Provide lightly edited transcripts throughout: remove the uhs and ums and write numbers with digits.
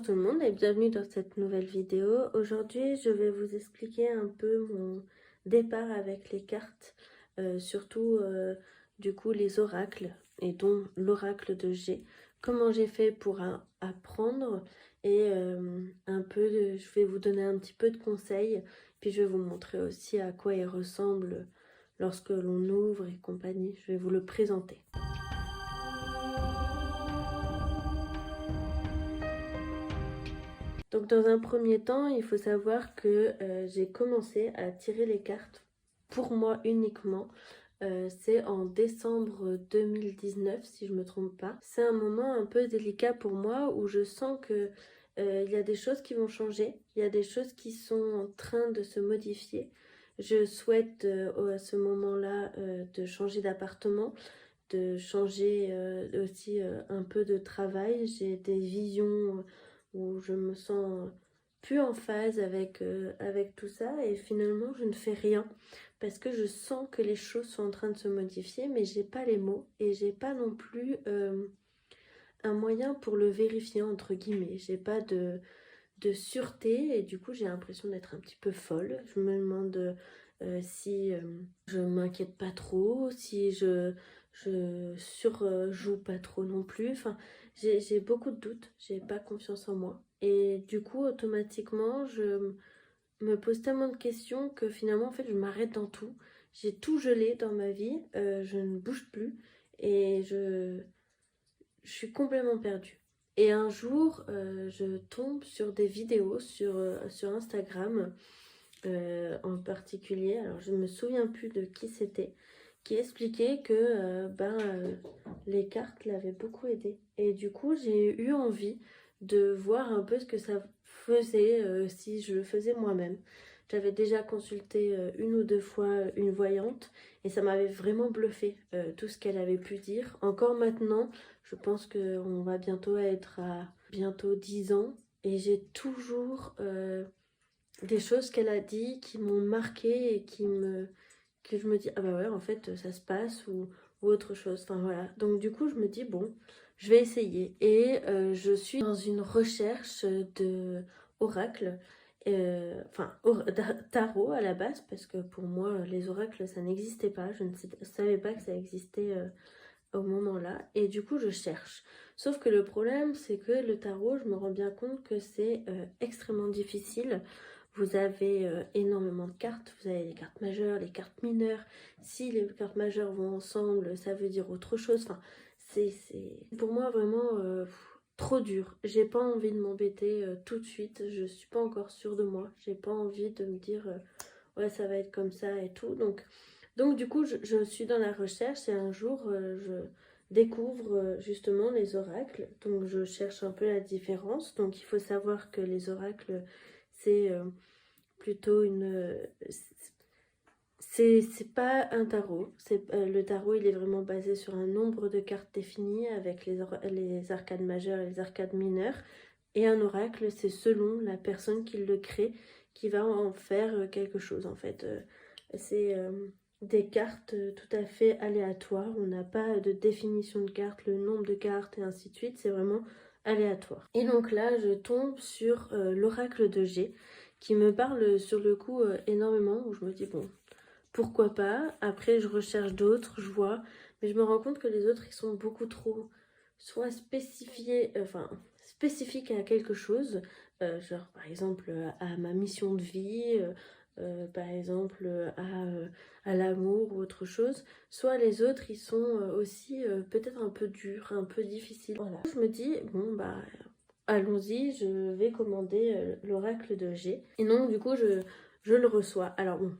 Bonjour tout le monde et bienvenue dans cette nouvelle vidéo. Aujourd'hui, je vais vous expliquer un peu mon départ avec les cartes, surtout du coup les oracles et dont l'oracle de G. Comment j'ai fait pour apprendre et je vais vous donner un petit peu de conseils, puis je vais vous montrer aussi à quoi il ressemble lorsque l'on ouvre et compagnie. Je vais vous le présenter. Donc dans un premier temps, il faut savoir que j'ai commencé à tirer les cartes pour moi uniquement. C'est en décembre 2019 si je me trompe pas. C'est un moment un peu délicat pour moi où je sens que il y a des choses qui vont changer, il y a des choses qui sont en train de se modifier. Je souhaite à ce moment-là de changer d'appartement, de changer aussi un peu de travail. J'ai des visions où je me sens plus en phase avec tout ça et finalement je ne fais rien parce que je sens que les choses sont en train de se modifier, mais j'ai pas les mots et j'ai pas non plus un moyen pour le vérifier entre guillemets. J'ai pas de sûreté et du coup j'ai l'impression d'être un petit peu folle. Je me demande si je m'inquiète pas trop, si je surjoue pas trop non plus. Enfin, j'ai beaucoup de doutes, j'ai pas confiance en moi. Et du coup, automatiquement, je me pose tellement de questions que finalement, en fait, je m'arrête dans tout. J'ai tout gelé dans ma vie, je ne bouge plus et je suis complètement perdue. Et un jour, je tombe sur des vidéos sur Instagram en particulier. Alors, je ne me souviens plus de qui c'était, qui expliquait que les cartes l'avaient beaucoup aidé. Et du coup, j'ai eu envie de voir un peu ce que ça faisait si je le faisais moi-même. J'avais déjà consulté une ou deux fois une voyante et ça m'avait vraiment bluffé tout ce qu'elle avait pu dire. Encore maintenant, je pense qu'on va bientôt être à bientôt 10 ans et j'ai toujours des choses qu'elle a dit qui m'ont marqué et que je me dis ah bah ouais en fait ça se passe ou autre chose. Enfin voilà. Donc du coup je me dis bon, je vais essayer et je suis dans une recherche de oracle. Tarot à la base parce que pour moi les oracles ça n'existait pas, je ne savais pas que ça existait au moment-là et du coup je cherche. Sauf que le problème c'est que le tarot, je me rends bien compte que c'est extrêmement difficile. Vous avez énormément de cartes, vous avez les cartes majeures, les cartes mineures. Si les cartes majeures vont ensemble, ça veut dire autre chose. Enfin, c'est pour moi vraiment trop dur. J'ai pas envie de m'embêter tout de suite. Je suis pas encore sûre de moi. J'ai pas envie de me dire ouais ça va être comme ça et tout. Donc du coup je suis dans la recherche et un jour je découvre justement les oracles. Donc je cherche un peu la différence. Donc il faut savoir que les oracles c'est plutôt c'est pas un tarot. Le tarot, il est vraiment basé sur un nombre de cartes définies avec les arcades majeures et les arcades mineures. Et un oracle, c'est selon la personne qui le crée qui va en faire quelque chose en fait. C'est des cartes tout à fait aléatoires. On n'a pas de définition de cartes, le nombre de cartes et ainsi de suite. C'est vraiment aléatoire. Et donc là, je tombe sur l'oracle de G qui me parle sur le coup énormément, où je me dis bon, pourquoi pas. Après, je recherche d'autres, je vois, mais je me rends compte que les autres, ils sont beaucoup trop, soit spécifiques à quelque chose, genre par exemple à ma mission de vie, par exemple à l'amour ou autre chose, soit les autres, ils sont aussi peut-être un peu durs, un peu difficiles. Voilà. Je me dis, bon, bah, allons-y, je vais commander l'oracle de G. Et donc, du coup, je le reçois. Alors, bon,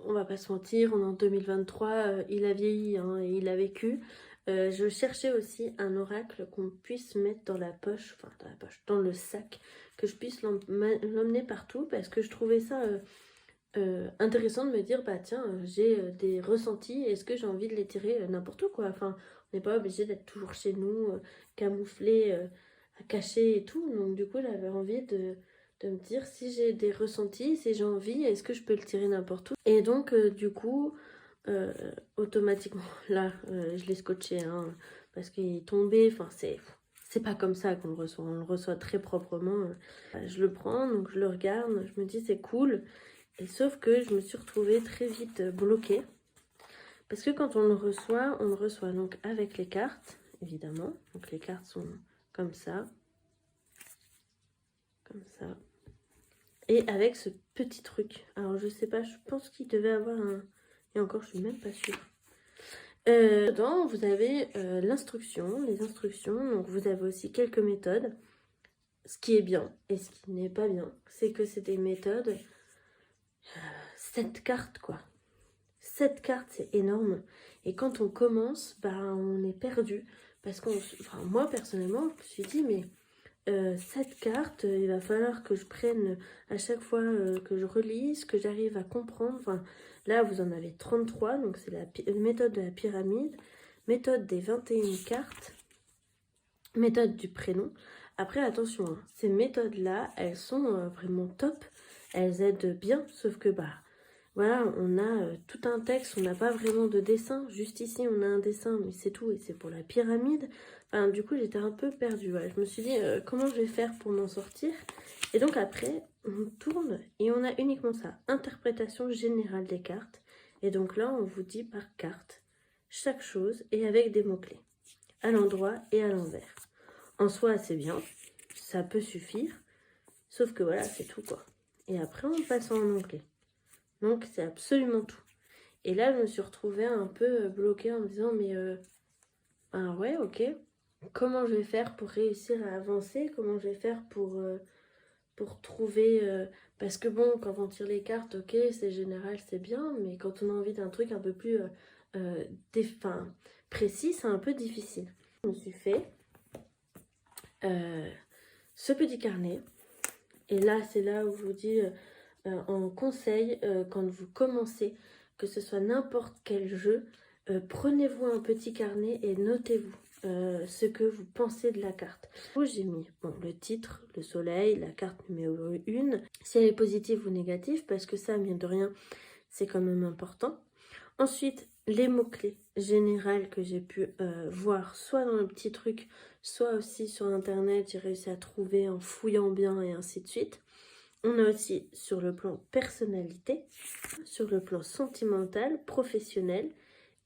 on va pas se mentir, on est en 2023, il a vieilli hein, et il a vécu. Je cherchais aussi un oracle qu'on puisse mettre dans la poche, enfin dans la poche, dans le sac, que je puisse l'emmener partout parce que je trouvais ça intéressant de me dire, bah tiens, j'ai des ressentis, est-ce que j'ai envie de les tirer n'importe où quoi. Enfin, on n'est pas obligé d'être toujours chez nous, camouflé, caché et tout. Donc du coup, j'avais envie de me dire si j'ai des ressentis, si j'ai envie, est-ce que je peux le tirer n'importe où. Et donc du coup, automatiquement, là, je l'ai scotché, hein, parce qu'il est tombé, enfin c'est c'est pas comme ça qu'on le reçoit, on le reçoit très proprement. Je le prends, donc je le regarde, je me dis c'est cool. Et sauf que je me suis retrouvée très vite bloquée. Parce que quand on le reçoit donc avec les cartes, évidemment. Donc les cartes sont comme ça. Comme ça. Et avec ce petit truc. Alors je sais pas, je pense qu'il devait avoir un... Et encore, je suis même pas sûre. Dedans, vous avez l'instruction, les instructions. Donc vous avez aussi quelques méthodes. Ce qui est bien et ce qui n'est pas bien, c'est que c'est des méthodes... 7 cartes quoi. 7 cartes, c'est énorme. Et quand on commence, bah, on est perdu. Parce qu'on... Enfin, moi, personnellement, je me suis dit, mais 7 cartes, il va falloir que je prenne à chaque fois que je relise, que j'arrive à comprendre. Enfin, là, vous en avez 33, donc c'est la méthode de la pyramide, méthode des 21 cartes, méthode du prénom. Après, attention, hein, ces méthodes-là, elles sont vraiment top. Elles aident bien, sauf que, bah, voilà, on a tout un texte, on n'a pas vraiment de dessin. Juste ici, on a un dessin, mais c'est tout, et c'est pour la pyramide. Enfin, du coup, j'étais un peu perdue. Voilà. Je me suis dit, comment je vais faire pour m'en sortir? Et donc après, on tourne et on a uniquement ça. Interprétation générale des cartes. Et donc là, on vous dit par carte chaque chose et avec des mots-clés. À l'endroit et à l'envers. En soi, c'est bien. Ça peut suffire. Sauf que voilà, c'est tout, quoi. Et après, on passe en onglet. Donc, c'est absolument tout. Et là, je me suis retrouvée un peu bloquée en me disant, mais ah ouais, ok, comment je vais faire pour réussir à avancer? Comment je vais faire pour trouver... parce que bon, quand on tire les cartes, ok, c'est général, c'est bien, mais quand on a envie d'un truc un peu plus précis, c'est un peu difficile. Je me suis fait ce petit carnet. Et là, c'est là où je vous dis... en conseil, quand vous commencez, que ce soit n'importe quel jeu, prenez-vous un petit carnet et notez-vous ce que vous pensez de la carte. J'ai mis le titre, le soleil, la carte numéro 1, si elle est positive ou négative, parce que ça, mine de rien, c'est quand même important. Ensuite, les mots-clés généraux que j'ai pu voir, soit dans le petit truc, soit aussi sur Internet, j'ai réussi à trouver en fouillant bien et ainsi de suite. On a aussi sur le plan personnalité, sur le plan sentimental, professionnel.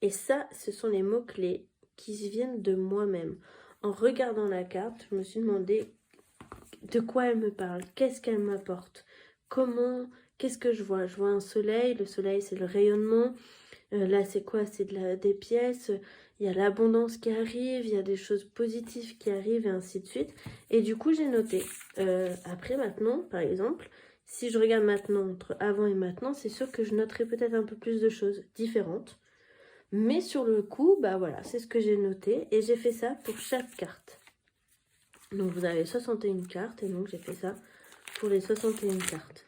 Et ça, ce sont les mots-clés qui viennent de moi-même. En regardant la carte, je me suis demandé de quoi elle me parle, qu'est-ce qu'elle m'apporte, comment, qu'est-ce que je vois. Je vois un soleil, le soleil c'est le rayonnement. Là c'est quoi? C'est des pièces, il y a l'abondance qui arrive, il y a des choses positives qui arrivent et ainsi de suite. Et du coup j'ai noté. Après maintenant, par exemple, si je regarde maintenant entre avant et maintenant, c'est sûr que je noterai peut-être un peu plus de choses différentes. Mais sur le coup, bah voilà, c'est ce que j'ai noté. Et j'ai fait ça pour chaque carte. Donc vous avez 61 cartes et donc j'ai fait ça pour les 61 cartes.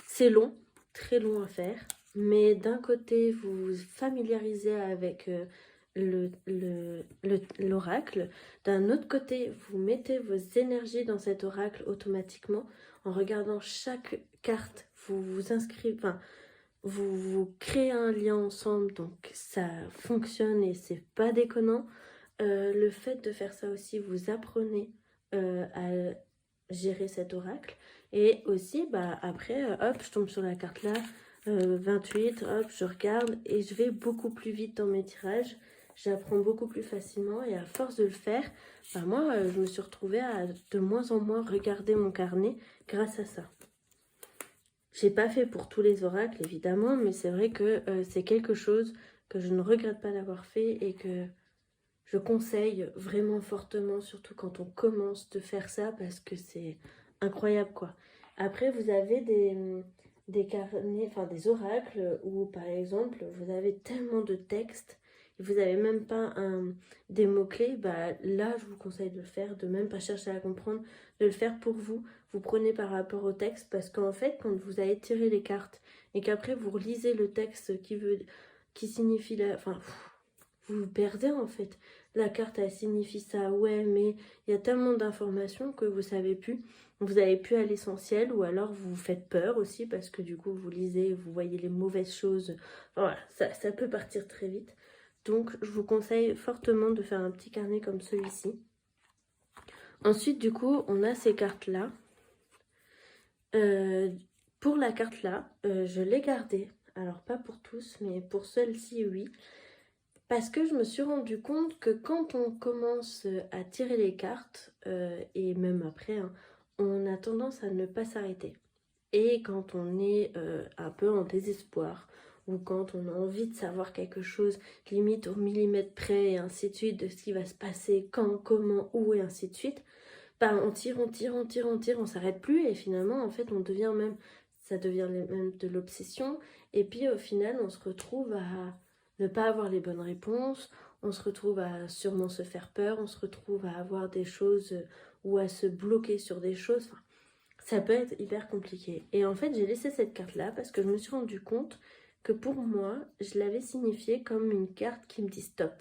C'est long, très long à faire. Mais d'un côté, vous vous familiarisez avec l'oracle. D'un autre côté, vous mettez vos énergies dans cet oracle automatiquement. En regardant chaque carte, vous vous inscrivez, enfin, vous créez un lien ensemble. Donc ça fonctionne et c'est pas déconnant. Le fait de faire ça aussi, vous apprenez à gérer cet oracle. Et aussi, bah, après, hop, je tombe sur la carte là. 28, hop, je regarde et je vais beaucoup plus vite dans mes tirages. J'apprends beaucoup plus facilement et à force de le faire, bah moi, je me suis retrouvée à de moins en moins regarder mon carnet grâce à ça. J'ai pas fait pour tous les oracles, évidemment, mais c'est vrai que c'est quelque chose que je ne regrette pas d'avoir fait et que je conseille vraiment fortement, surtout quand on commence de faire ça, parce que c'est incroyable, quoi. Après, vous avez des carnets, enfin des oracles où, par exemple, vous avez tellement de textes et vous n'avez même pas des mots-clés. Bah, là, je vous conseille de le faire, de même pas chercher à comprendre, de le faire pour vous. Vous prenez par rapport au texte, parce qu'en fait, quand vous avez tiré les cartes et qu'après, vous relisez le texte qui signifie la... Enfin, vous vous perdez, en fait. La carte, elle signifie ça, ouais, mais il y a tellement d'informations que vous savez plus. Vous avez plus à l'essentiel, ou alors vous vous faites peur aussi, parce que du coup, vous lisez, vous voyez les mauvaises choses. Voilà, ça peut partir très vite. Donc, je vous conseille fortement de faire un petit carnet comme celui-ci. Ensuite, du coup, on a ces cartes-là. Pour la carte-là, je l'ai gardée. Alors, pas pour tous, mais pour celle-ci, oui. Parce que je me suis rendu compte que quand on commence à tirer les cartes, et même après, hein, on a tendance à ne pas s'arrêter. Et quand on est un peu en désespoir, ou quand on a envie de savoir quelque chose, limite au millimètre près, et ainsi de suite, de ce qui va se passer, quand, comment, où, et ainsi de suite, bah on tire, on s'arrête plus, et finalement, en fait, on devient même, ça devient même de l'obsession, et puis au final, on se retrouve à ne pas avoir les bonnes réponses, on se retrouve à sûrement se faire peur, on se retrouve à avoir des choses, ou à se bloquer sur des choses, enfin, ça peut être hyper compliqué. Et en fait, j'ai laissé cette carte-là parce que je me suis rendu compte que pour moi, je l'avais signifiée comme une carte qui me dit stop.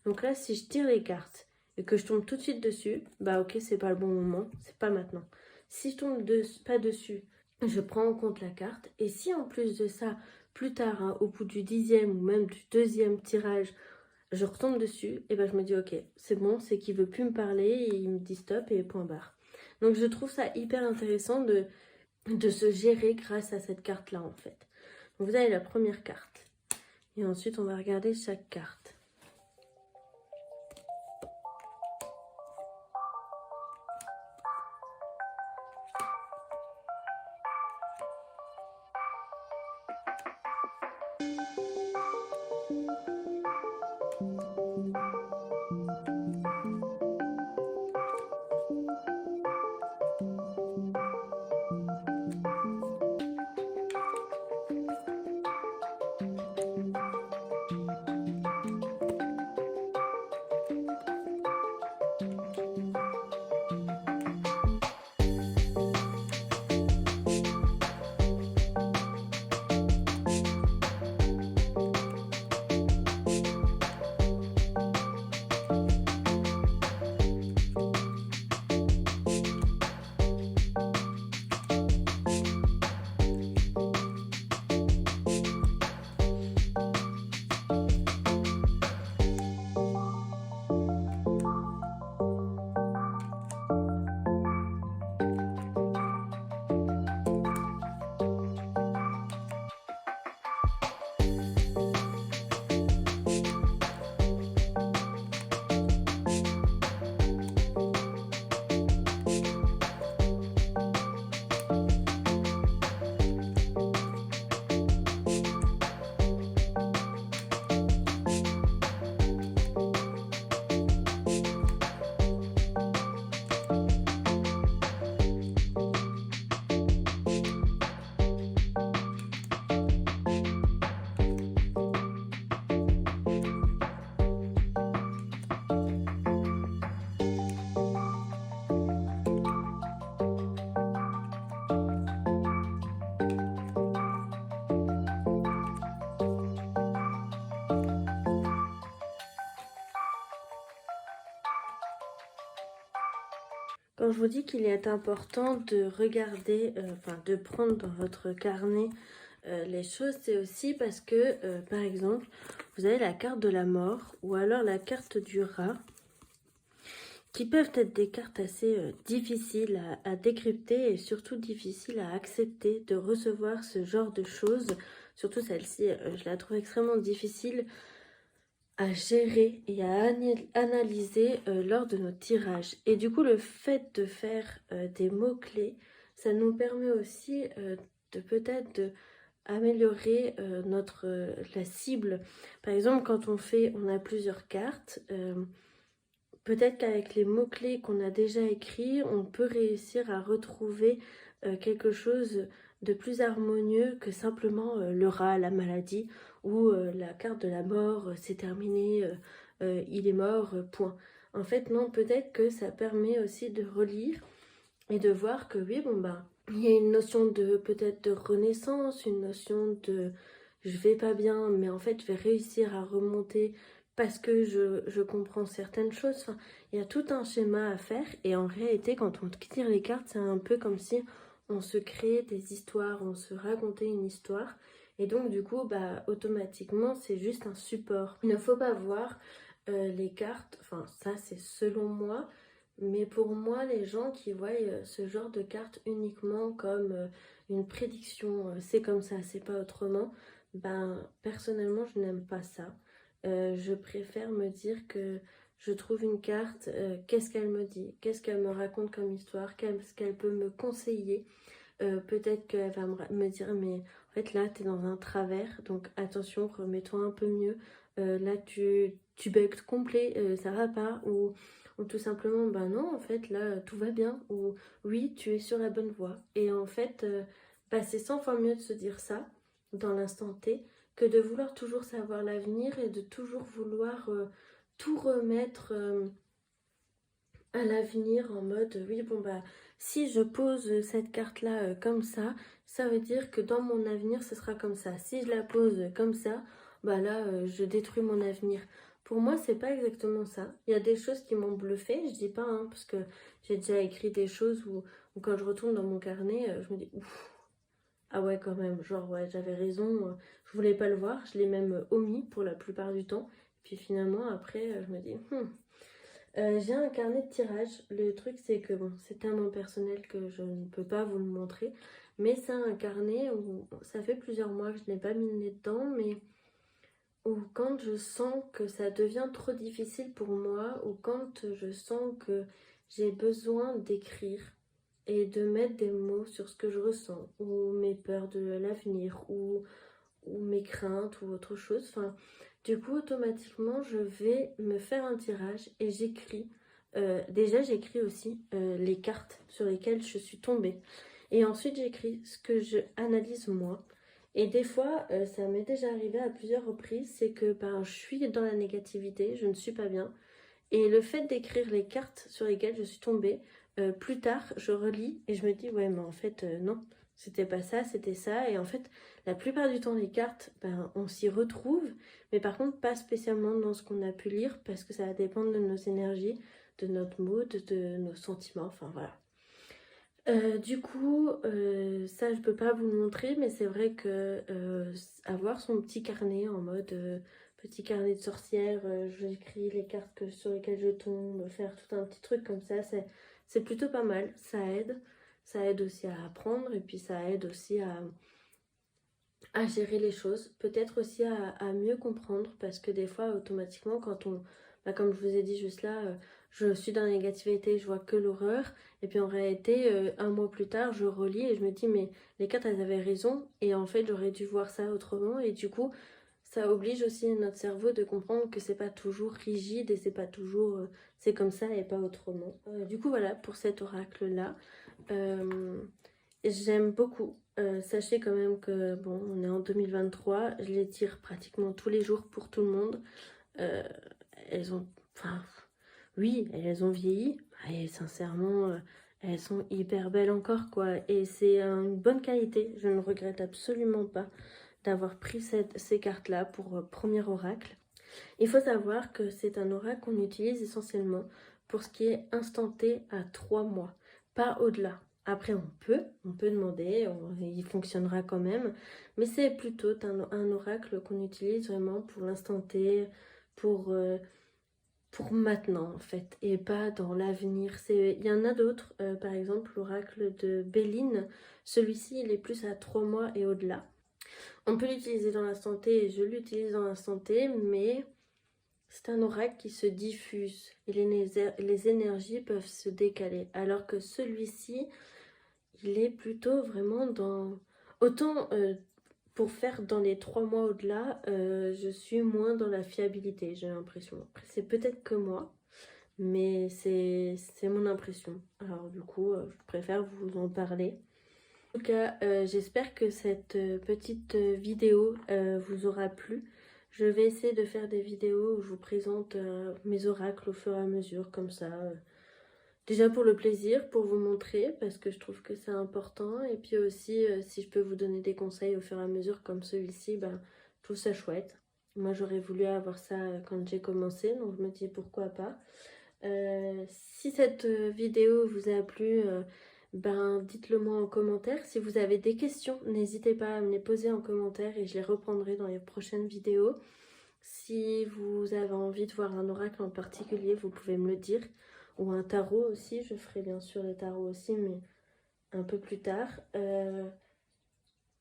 Donc là, si je tire les cartes et que je tombe tout de suite dessus, bah ok, c'est pas le bon moment, c'est pas maintenant. Si je tombe pas dessus, je prends en compte la carte. Et si en plus de ça, plus tard, hein, au bout du 10e ou même du 2e tirage, je retombe dessus, et ben je me dis ok, c'est bon, c'est qu'il veut plus me parler, et il me dit stop et point barre. Donc je trouve ça hyper intéressant de se gérer grâce à cette carte-là en fait. Donc vous avez la première carte. Et ensuite on va regarder chaque carte. Quand je vous dis qu'il est important de regarder, enfin de prendre dans votre carnet les choses, c'est aussi parce que, par exemple, vous avez la carte de la mort ou alors la carte du rat, qui peuvent être des cartes assez difficiles à décrypter et surtout difficiles à accepter de recevoir ce genre de choses. Surtout celle-ci, je la trouve extrêmement difficile à gérer et à analyser lors de nos tirages. Et du coup, le fait de faire des mots-clés, ça nous permet aussi de peut-être améliorer la cible. Par exemple, quand on a plusieurs cartes, peut-être qu'avec les mots-clés qu'on a déjà écrits, on peut réussir à retrouver quelque chose de plus harmonieux que simplement le rat, la maladie, ou la carte de la mort, c'est terminé, il est mort, point. En fait, non, peut-être que ça permet aussi de relire et de voir que oui, bon ben, il y a une notion de peut-être de renaissance, une notion de je vais pas bien, mais en fait je vais réussir à remonter parce que je comprends certaines choses. Enfin, il y a tout un schéma à faire, et en réalité quand on tire les cartes, c'est un peu comme si on se créait des histoires, on se racontait une histoire, et donc du coup bah automatiquement c'est juste un support. Il ne faut pas voir les cartes, enfin ça c'est selon moi, Mais pour moi, les gens qui voient ce genre de carte uniquement comme une prédiction, c'est comme ça, c'est pas autrement, ben personnellement, je n'aime pas ça. Je préfère me dire que je trouve une carte, qu'est-ce qu'elle me dit, qu'est-ce qu'elle me raconte comme histoire, qu'est-ce qu'elle peut me conseiller. Peut-être qu'elle va me dire, mais en fait là, t'es dans un travers, donc attention, remets-toi un peu mieux. Là, tu bugs complet, ça va pas. Ou tout simplement, ben non, en fait, là, tout va bien. Ou oui, tu es sur la bonne voie. Et en fait, bah, c'est 100 fois mieux de se dire ça dans l'instant T que de vouloir toujours savoir l'avenir et de toujours vouloir tout remettre à l'avenir en mode oui bon bah si je pose cette carte là comme ça veut dire que dans mon avenir ce sera comme ça. Si je la pose comme ça, bah là je détruis mon avenir. Pour moi c'est pas exactement ça. Il y a des choses qui m'ont bluffé, je dis pas hein, parce que j'ai déjà écrit des choses où quand je retourne dans mon carnet je me dis ouf, ah ouais quand même, genre ouais j'avais raison, je voulais pas le voir, je l'ai même omis pour la plupart du temps. Puis finalement après je me dis j'ai un carnet de tirage. Le truc, c'est que bon, c'est tellement personnel que je ne peux pas vous le montrer. Mais c'est un carnet où ça fait plusieurs mois que je n'ai pas mis le nez dedans, mais où quand je sens que ça devient trop difficile pour moi, ou quand je sens que j'ai besoin d'écrire et de mettre des mots sur ce que je ressens, ou mes peurs de l'avenir, ou mes craintes, ou autre chose. Enfin, du coup, automatiquement, je vais me faire un tirage et j'écris. Déjà, j'écris aussi les cartes sur lesquelles je suis tombée. Et ensuite, j'écris ce que je analyse moi. Et des fois, ça m'est déjà arrivé à plusieurs reprises, c'est que ben, je suis dans la négativité, je ne suis pas bien. Et le fait d'écrire les cartes sur lesquelles je suis tombée, plus tard, je relis et je me dis, ouais, mais en fait, non, c'était pas ça, c'était ça. Et en fait, la plupart du temps, les cartes, ben, on s'y retrouve, mais par contre, pas spécialement dans ce qu'on a pu lire, parce que ça va dépendre de nos énergies, de notre mood, de nos sentiments, enfin voilà. Du coup, ça je peux pas vous le montrer, mais c'est vrai que avoir son petit carnet en mode petit carnet de sorcière, j'écris les cartes sur lesquelles je tombe, faire tout un petit truc comme ça, c'est plutôt pas mal, ça aide. Ça aide aussi à apprendre et puis ça aide aussi à gérer les choses, peut-être aussi à mieux comprendre parce que des fois automatiquement quand on, bah, comme je vous ai dit juste là, je suis dans la négativité, je vois que l'horreur et puis en réalité un mois plus tard je relis et je me dis mais les cartes elles avaient raison et en fait j'aurais dû voir ça autrement et du coup ça oblige aussi notre cerveau de comprendre que c'est pas toujours rigide et c'est pas toujours c'est comme ça et pas autrement. Du coup voilà pour cet oracle là. J'aime beaucoup. Sachez quand même que, bon, on est en 2023, je les tire pratiquement tous les jours pour tout le monde. Euh, elles ont, enfin, oui, elles ont vieilli, et sincèrement, elles sont hyper belles encore, quoi. Et c'est une bonne qualité, je ne regrette absolument pas d'avoir pris ces cartes-là pour premier oracle. Il faut savoir que c'est un oracle qu'on utilise essentiellement pour ce qui est instanté à 3 mois, pas au-delà. Après, on peut demander, il fonctionnera quand même, mais c'est plutôt un oracle qu'on utilise vraiment pour l'instant T, pour, euh, pour maintenant en fait, et pas dans l'avenir. Il y en a d'autres, par exemple l'oracle de Béline, celui-ci il est plus à 3 mois et au-delà. On peut l'utiliser dans l'instant T, et je l'utilise dans l'instant T, mais c'est un oracle qui se diffuse et les énergies peuvent se décaler. Alors que celui-ci, il est plutôt vraiment dans... Autant pour faire dans les 3 mois au-delà, je suis moins dans la fiabilité, j'ai l'impression. Après, c'est peut-être que moi, mais c'est mon impression. Alors du coup, je préfère vous en parler. En tout cas, j'espère que cette petite vidéo vous aura plu. Je vais essayer de faire des vidéos où je vous présente mes oracles au fur et à mesure, comme ça. Déjà pour le plaisir, pour vous montrer, parce que je trouve que c'est important. Et puis aussi, si je peux vous donner des conseils au fur et à mesure, comme celui-ci, ben, je trouve ça chouette. Moi, j'aurais voulu avoir ça quand j'ai commencé, donc je me dis pourquoi pas. Si cette vidéo vous a plu, ben dites-le moi en commentaire. Si vous avez des questions, n'hésitez pas à me les poser en commentaire et je les reprendrai dans les prochaines vidéos. Si vous avez envie de voir un oracle en particulier, vous pouvez me le dire. ou un tarot aussi. Je ferai bien sûr les tarots aussi, mais un peu plus tard.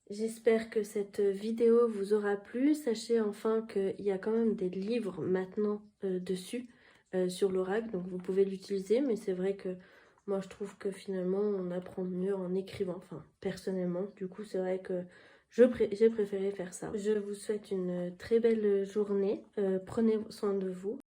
J'espère que cette vidéo vous aura plu. Sachez enfin qu'il y a quand même des livres maintenant dessus, sur l'oracle, donc vous pouvez l'utiliser, mais c'est vrai que moi je trouve que finalement on apprend mieux en écrivant, enfin personnellement, du coup c'est vrai que j'ai préféré faire ça. Je vous souhaite une très belle journée, prenez soin de vous.